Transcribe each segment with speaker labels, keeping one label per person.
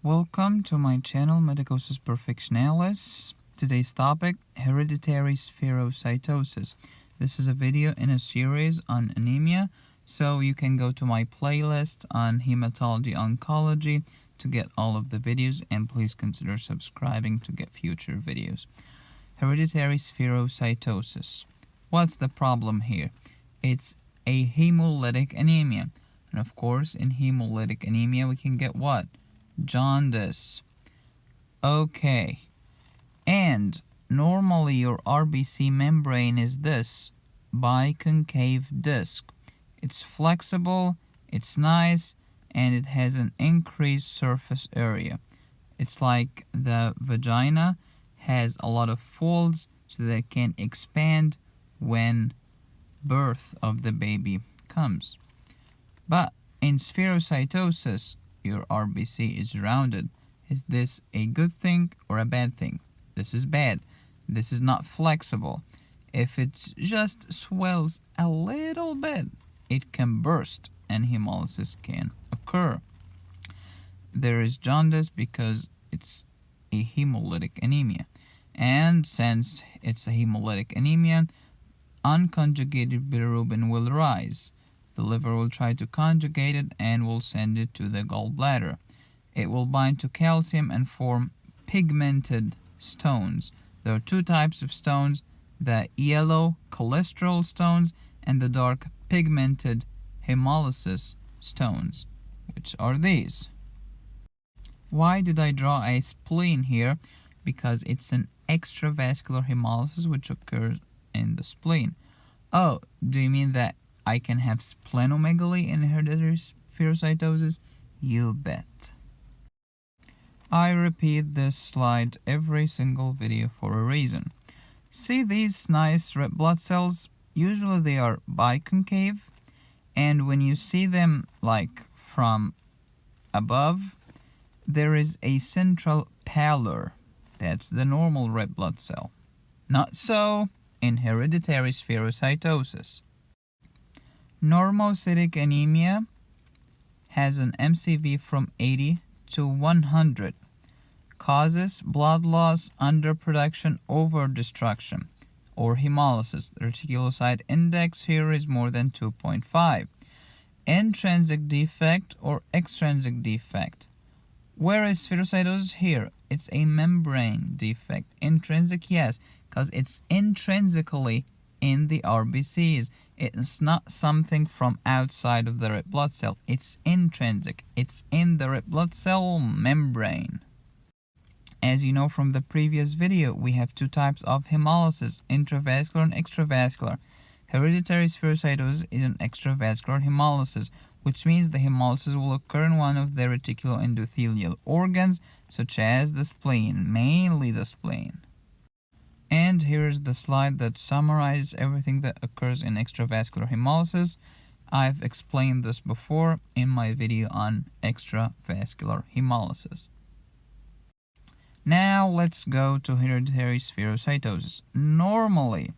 Speaker 1: Welcome to my channel Medicosis Perfectionalis. Today's topic, Hereditary Spherocytosis. This is a video in a series on anemia, so you can go to my playlist on hematology oncology to get all of the videos, and please consider subscribing to get future videos. Hereditary Spherocytosis. What's the problem here? It's a hemolytic anemia, and of course in hemolytic anemia we can get what? Jaundice. Okay, and normally your RBC membrane is this biconcave disc. It's flexible, it's nice, and it has an increased surface area. It's like the vagina has a lot of folds so that it can expand when birth of the baby comes. But in spherocytosis, your RBC is rounded. Is this a good thing or a bad thing? This is bad. This is not flexible. If it just swells a little bit, it can burst and hemolysis can occur. There is jaundice because it's a hemolytic anemia. And since it's a hemolytic anemia, unconjugated bilirubin will rise. The liver will try to conjugate it and will send it to the gallbladder. It will bind to calcium and form pigmented stones. There are two types of stones, the yellow cholesterol stones and the dark pigmented hemolysis stones, which are these. Why did I draw a spleen here? Because it's an extravascular hemolysis which occurs in the spleen. Oh, do you mean that I can have splenomegaly in hereditary spherocytosis? You bet. I repeat this slide every single video for a reason. See these nice red blood cells? Usually they are biconcave, and when you see them like from above, there is a central pallor. That's the normal red blood cell. Not so in hereditary spherocytosis. Normocytic anemia has an MCV from 80 to 100. Causes blood loss, underproduction, overdestruction, or hemolysis. The reticulocyte index here is more than 2.5. Intrinsic defect or extrinsic defect. Where is spherocytosis here? It's a membrane defect. Intrinsic, yes, because it's intrinsically in the RBCs. It's not something from outside of the red blood cell. It's intrinsic. It's in the red blood cell membrane. As you know from the previous video, we have two types of hemolysis, intravascular and extravascular. Hereditary spherocytosis is an extravascular hemolysis, which means the hemolysis will occur in one of the reticuloendothelial organs, such as the spleen, mainly the spleen. And here's the slide that summarizes everything that occurs in extravascular hemolysis. I've explained this before in my video on extravascular hemolysis. Now let's go to hereditary spherocytosis. Normally,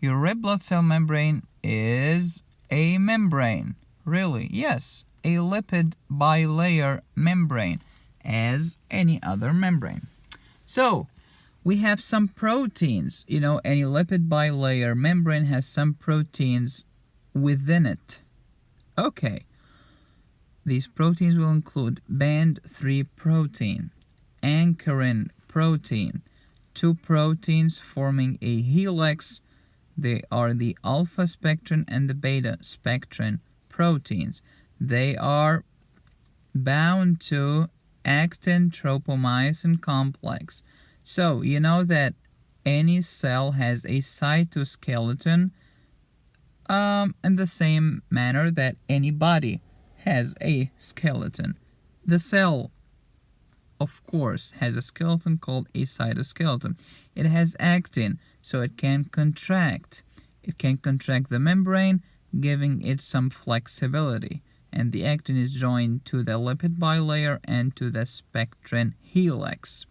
Speaker 1: your red blood cell membrane is a membrane. Really? Yes, a lipid bilayer membrane, as any other membrane. So, we have some proteins. You know, any lipid bilayer membrane has some proteins within it. Okay. These proteins will include band 3 protein, ankyrin protein, two proteins forming a helix. They are the alpha spectrin and the beta spectrin proteins. They are bound to actin tropomyosin complex. So, you know that any cell has a cytoskeleton in the same manner that any body has a skeleton. The cell, of course, has a skeleton called a cytoskeleton. It has actin, so it can contract. It can contract the membrane, giving it some flexibility. And the actin is joined to the lipid bilayer and to the spectrin helix.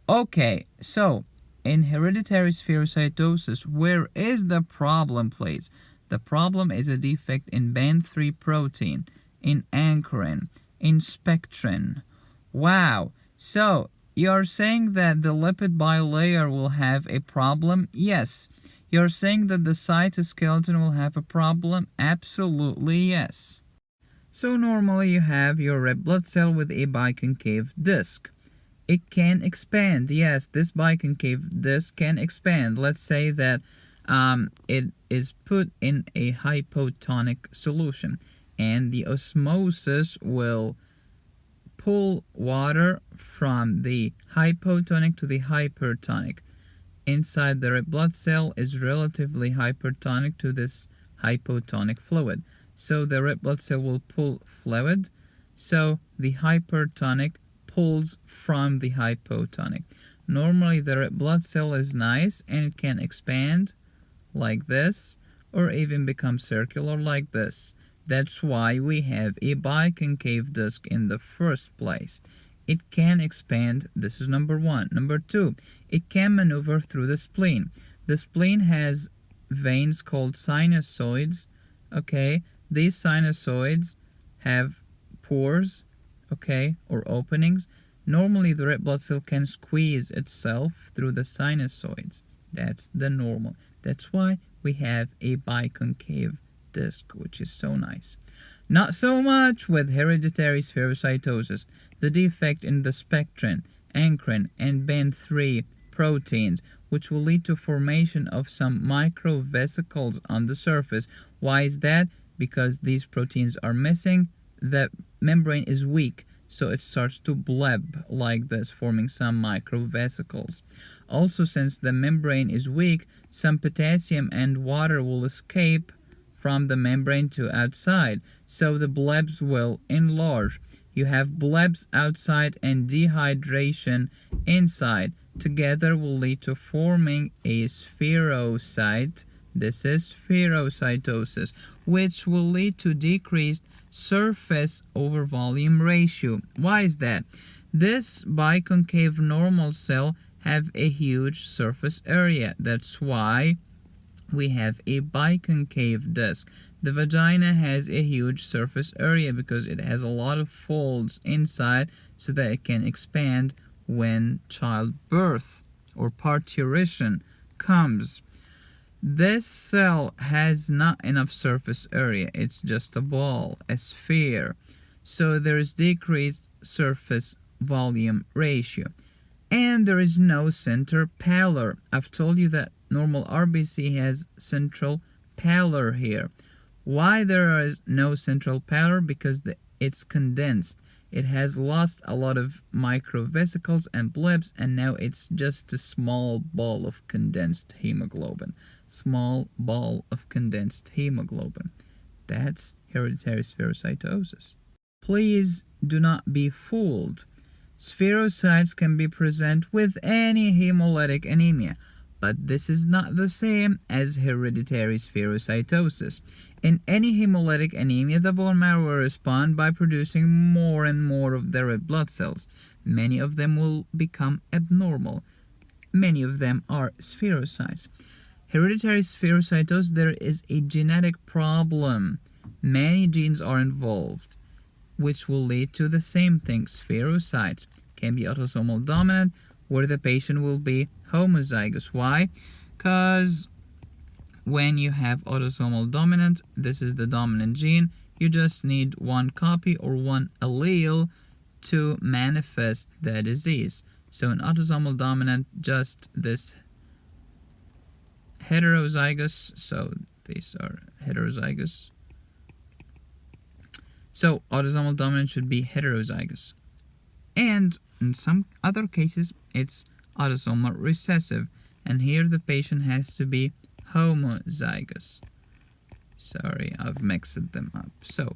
Speaker 1: Okay, so in hereditary spherocytosis, where is the problem, please? The problem is a defect in band 3 protein, in ankyrin, in spectrin. Wow. So, you're saying that the lipid bilayer will have a problem? Yes. You're saying that the cytoskeleton will have a problem? Absolutely yes. So normally you have your red blood cell with a biconcave disc. It can expand. Yes, this biconcave disc can expand. Let's say that it is put in a hypotonic solution, and the osmosis will pull water from the hypotonic to the hypertonic. Inside the red blood cell is relatively hypertonic to this hypotonic fluid. So the red blood cell will pull fluid. So the hypertonic pulls from the hypotonic. Normally the red blood cell is nice and it can expand like this or even become circular like this. That's why we have a biconcave disc in the first place. It can expand. This is number one. Number two, it can maneuver through the spleen. The spleen has veins called sinusoids. Okay, these sinusoids have pores, okay, or openings. Normally the red blood cell can squeeze itself through the sinusoids. That's the normal. That's why we have a biconcave disc, which is so nice. Not so much with hereditary spherocytosis. The defect in the spectrin, ankyrin, and band3 proteins, which will lead to formation of some microvesicles on the surface. Why is that? Because these proteins are missing. The membrane is weak, so it starts to bleb like this, forming some microvesicles. Also, since the membrane is weak, some potassium and water will escape from the membrane to outside, so the blebs will enlarge. You have blebs outside and dehydration inside. Together will lead to forming a spherocyte. This is spherocytosis, which will lead to decreased surface over volume ratio. Why is that? This biconcave normal cell have a huge surface area. That's why we have a biconcave disc. The vagina has a huge surface area because it has a lot of folds inside so that it can expand when childbirth or parturition comes. This cell has not enough surface area. It's just a ball, a sphere. So there is decreased surface volume ratio. And there is no center pallor. I've told you that normal RBC has central pallor here. Why there is no central pallor? Because it's condensed. It has lost a lot of microvesicles and blebs, and now it's just a small ball of condensed hemoglobin. Small ball of condensed hemoglobin. That's hereditary spherocytosis. Please do not be fooled. Spherocytes can be present with any hemolytic anemia, but this is not the same as hereditary spherocytosis. In any hemolytic anemia, the bone marrow will respond by producing more and more of the red blood cells. Many of them will become abnormal. Many of them are spherocytes. Hereditary spherocytosis, there is a genetic problem. Many genes are involved, which will lead to the same thing. Spherocytes can be autosomal dominant, where the patient will be homozygous. Why? Because when you have autosomal dominant, this is the dominant gene, you just need one copy or one allele to manifest the disease. So in autosomal dominant, just this heterozygous, so these are heterozygous. So autosomal dominant should be heterozygous. And in some other cases, it's autosomal recessive. And here the patient has to be homozygous. Sorry, I've mixed them up. So,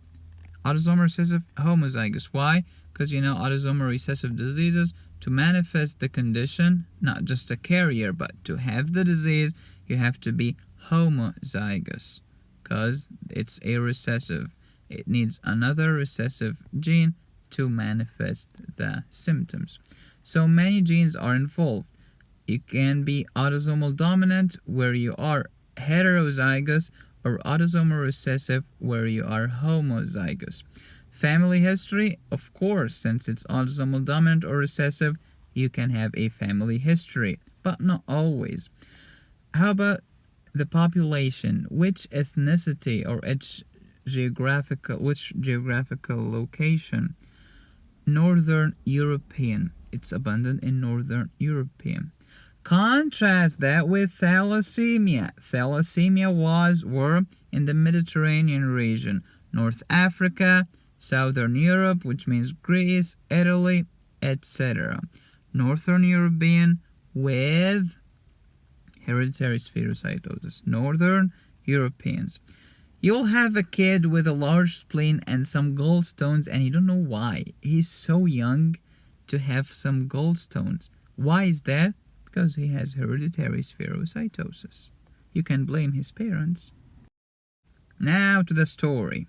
Speaker 1: autosomal recessive, homozygous. Why? Because you know autosomal recessive diseases, to manifest the condition, not just a carrier, but to have the disease, you have to be homozygous. Because it's a recessive. It needs another recessive gene to manifest the symptoms. So many genes are involved. You can be autosomal dominant, where you are heterozygous, or autosomal recessive, where you are homozygous. Family history, of course, since it's autosomal dominant or recessive, you can have a family history, but not always. How about the population? Which ethnicity or which geographical location? Northern European. It's abundant in Northern European. Contrast that with thalassemia. Thalassemia were in the Mediterranean region, North Africa, Southern Europe, which means Greece, Italy, etc. Northern European with hereditary spherocytosis. Northern Europeans. You'll have a kid with a large spleen and some gallstones, and you don't know why. He's so young to have some gallstones. Why is that? Because he has hereditary spherocytosis. You can blame his parents. Now to the story.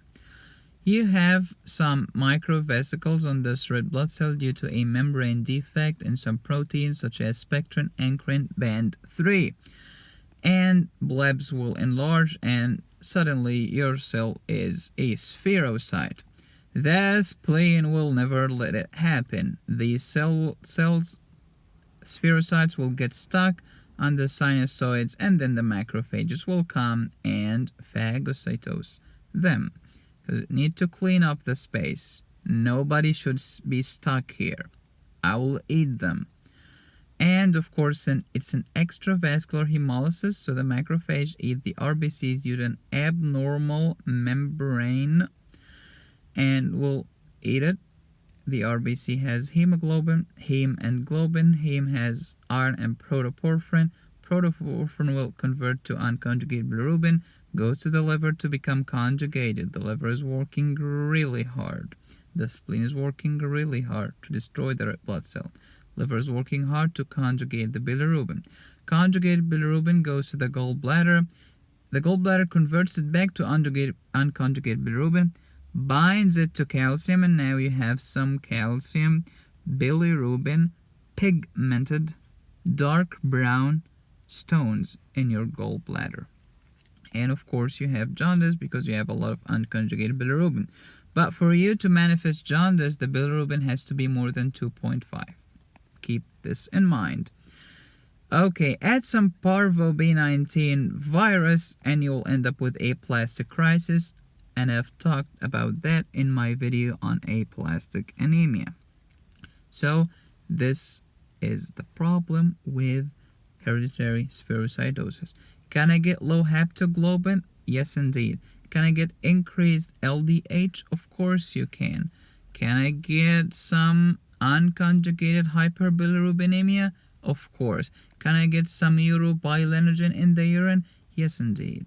Speaker 1: You have some microvesicles on this red blood cell due to a membrane defect in some proteins such as spectrin ankyrin band 3. And blebs will enlarge and suddenly your cell is a spherocyte. The spleen will never let it happen. These spherocytes will get stuck on the sinusoids, and then the macrophages will come and phagocytose them. Because need to clean up the space. Nobody should be stuck here. I will eat them. And of course, it's an extravascular hemolysis, so the macrophage eat the RBCs due to an abnormal membrane and will eat it. The RBC has hemoglobin, heme and globin. Heme has iron and protoporphyrin. Protoporphyrin will convert to unconjugated bilirubin, go to the liver to become conjugated. The liver is working really hard. The spleen is working really hard to destroy the red blood cell. Liver is working hard to conjugate the bilirubin. Conjugated bilirubin goes to the gallbladder. The gallbladder converts it back to unconjugated bilirubin, binds it to calcium, and now you have some calcium bilirubin pigmented dark brown stones in your gallbladder. And of course you have jaundice because you have a lot of unconjugated bilirubin. But for you to manifest jaundice, the bilirubin has to be more than 2.5. Keep this in mind. Okay, add some parvo B19 virus and you'll end up with aplastic crisis, and I've talked about that in my video on aplastic anemia. So this is the problem with hereditary spherocytosis. Can I get low haptoglobin? Yes, indeed. Can I get increased LDH? Of course you can. Can I get some unconjugated hyperbilirubinemia? Of course. Can I get some urobilinogen in the urine? Yes, indeed.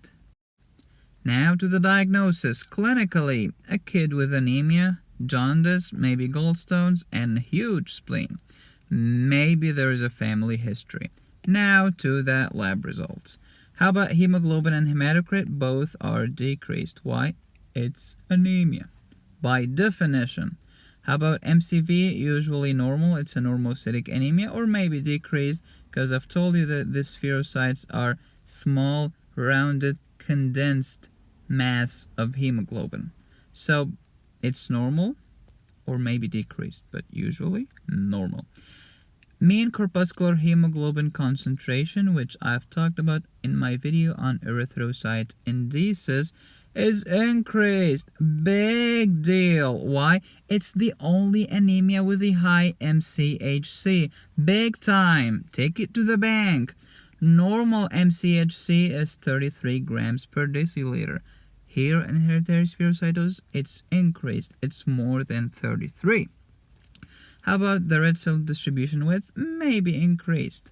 Speaker 1: Now to the diagnosis. Clinically, a kid with anemia, jaundice, maybe gallstones, and huge spleen. Maybe there is a family history. Now to the lab results. How about hemoglobin and hematocrit? Both are decreased. Why? It's anemia. By definition. How about MCV? Usually normal. It's a normocytic anemia, or maybe decreased, because I've told you that these spherocytes are small, rounded, condensed mass of hemoglobin. So it's normal, or maybe decreased, but usually normal. Mean corpuscular hemoglobin concentration, which I've talked about in my video on erythrocyte indices, is increased. Big deal. Why? It's the only anemia with a high MCHC. Big time. Take it to the bank. Normal MCHC is 33 grams per deciliter. Here in hereditary spherocytosis, it's increased. It's more than 33. How about the red cell distribution width? Maybe increased.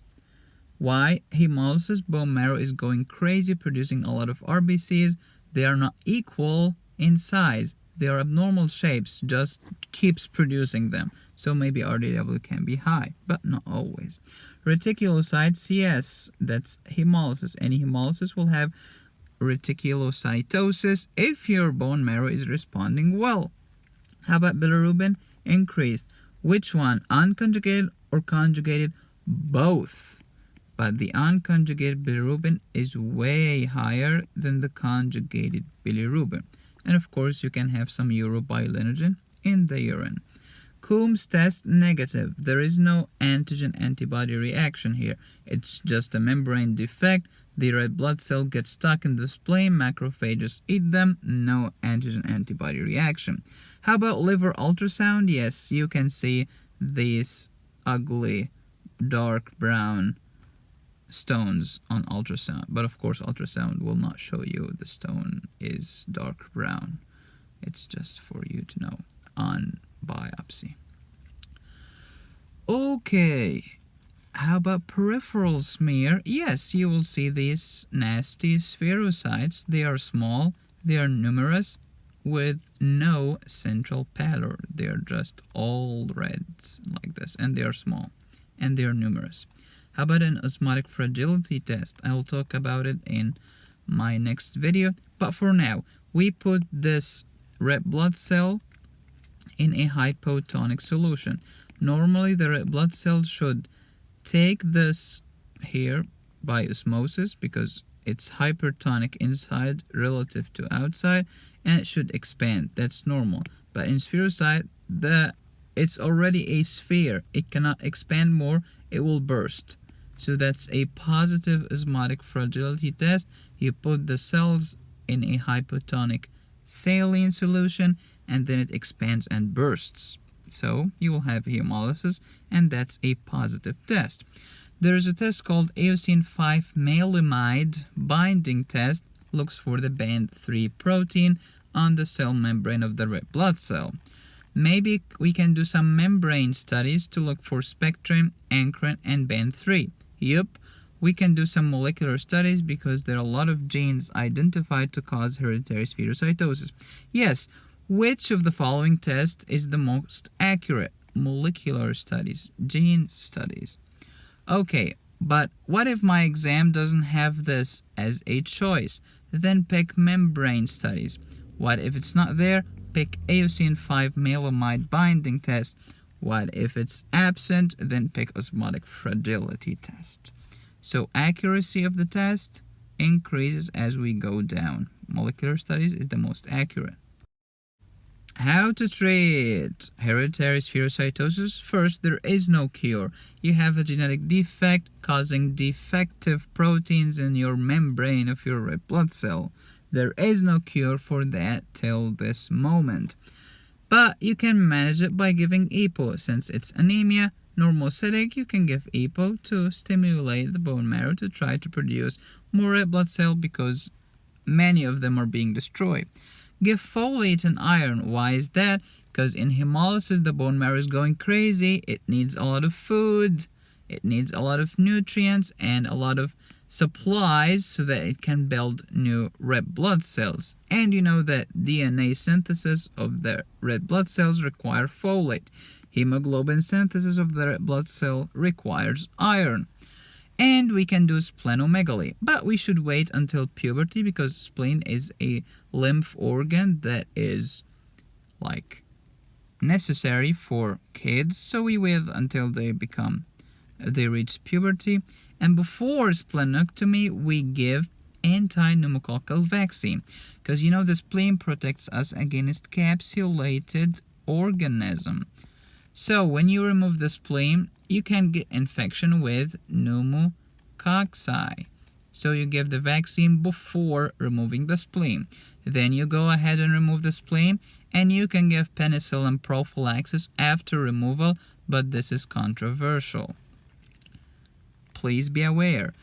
Speaker 1: Why? Hemolysis, bone marrow is going crazy, producing a lot of RBCs. They are not equal in size. They are abnormal shapes, just keeps producing them. So maybe RDW can be high, but not always. Reticulocytes, yes, that's hemolysis. Any hemolysis will have reticulocytosis if your bone marrow is responding well. How about bilirubin? Increased. Which one? Unconjugated or conjugated? Both. But the unconjugated bilirubin is way higher than the conjugated bilirubin. And of course, you can have some urobilinogen in the urine. Coombs test negative. There is no antigen-antibody reaction here. It's just a membrane defect. The red blood cell gets stuck in the spleen. Macrophages eat them. No antigen-antibody reaction. How about liver ultrasound? Yes, you can see these ugly dark brown stones on ultrasound. But of course, ultrasound will not show you the stone is dark brown. It's just for you to know on biopsy. Okay, how about peripheral smear? Yes, you will see these nasty spherocytes. They are small, they are numerous, with no central pallor. They are just all red like this, and they are small, and they are numerous. How about an osmotic fragility test? I will talk about it in my next video, but for now, we put this red blood cell in a hypotonic solution. Normally, the red blood cell should take this here by osmosis because it's hypertonic inside relative to outside, and it should expand. That's normal. But in spherocyte, it's already a sphere. It cannot expand more. It will burst. So that's a positive osmotic fragility test. You put the cells in a hypotonic saline solution, and then it expands and bursts. So you will have hemolysis, and that's a positive test. There is a test called eosin 5 maleimide binding test. Looks for the band 3 protein on the cell membrane of the red blood cell. Maybe we can do some membrane studies to look for spectrin, ankyrin, and band 3. Yup, we can do some molecular studies because there are a lot of genes identified to cause hereditary spherocytosis. Yes, which of the following tests is the most accurate? Molecular studies, gene studies. Okay, but what if my exam doesn't have this as a choice? Then pick membrane studies. What if it's not there? Pick eosin 5 maleimide binding test. What if it's absent? Then pick osmotic fragility test. So accuracy of the test increases as we go down. Molecular studies is the most accurate. How to treat hereditary spherocytosis? First, there is no cure. You have a genetic defect causing defective proteins in your membrane of your red blood cell. There is no cure for that till this moment. But you can manage it by giving EPO. Since it's anemia, normocytic, you can give EPO to stimulate the bone marrow to try to produce more red blood cell because many of them are being destroyed. Give folate and iron. Why is that? Because in hemolysis, the bone marrow is going crazy. It needs a lot of food. It needs a lot of nutrients and a lot of supplies so that it can build new red blood cells. And you know that DNA synthesis of the red blood cells require folate. Hemoglobin synthesis of the red blood cell requires iron. And we can do splenomegaly, but we should wait until puberty because spleen is a lymph organ that is like necessary for kids. So we wait until they reach puberty. And before splenectomy, we give anti-pneumococcal vaccine because you know the spleen protects us against capsulated organism. So when you remove the spleen, you can get infection with pneumococci. So you give the vaccine before removing the spleen. Then you go ahead and remove the spleen, and you can give penicillin prophylaxis after removal, but this is controversial. Please be aware.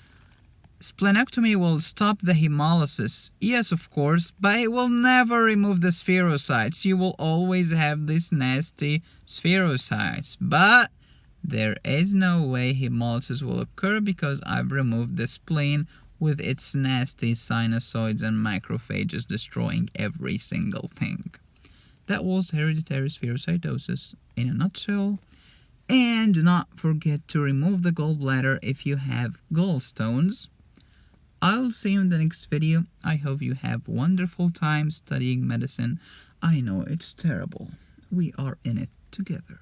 Speaker 1: Splenectomy will stop the hemolysis, yes of course, but it will never remove the spherocytes. You will always have these nasty spherocytes, but there is no way hemolysis will occur because I've removed the spleen with its nasty sinusoids and macrophages destroying every single thing. That was hereditary spherocytosis in a nutshell. And do not forget to remove the gallbladder if you have gallstones. I'll see you in the next video. I hope you have wonderful time studying medicine. I know it's terrible. We are in it together.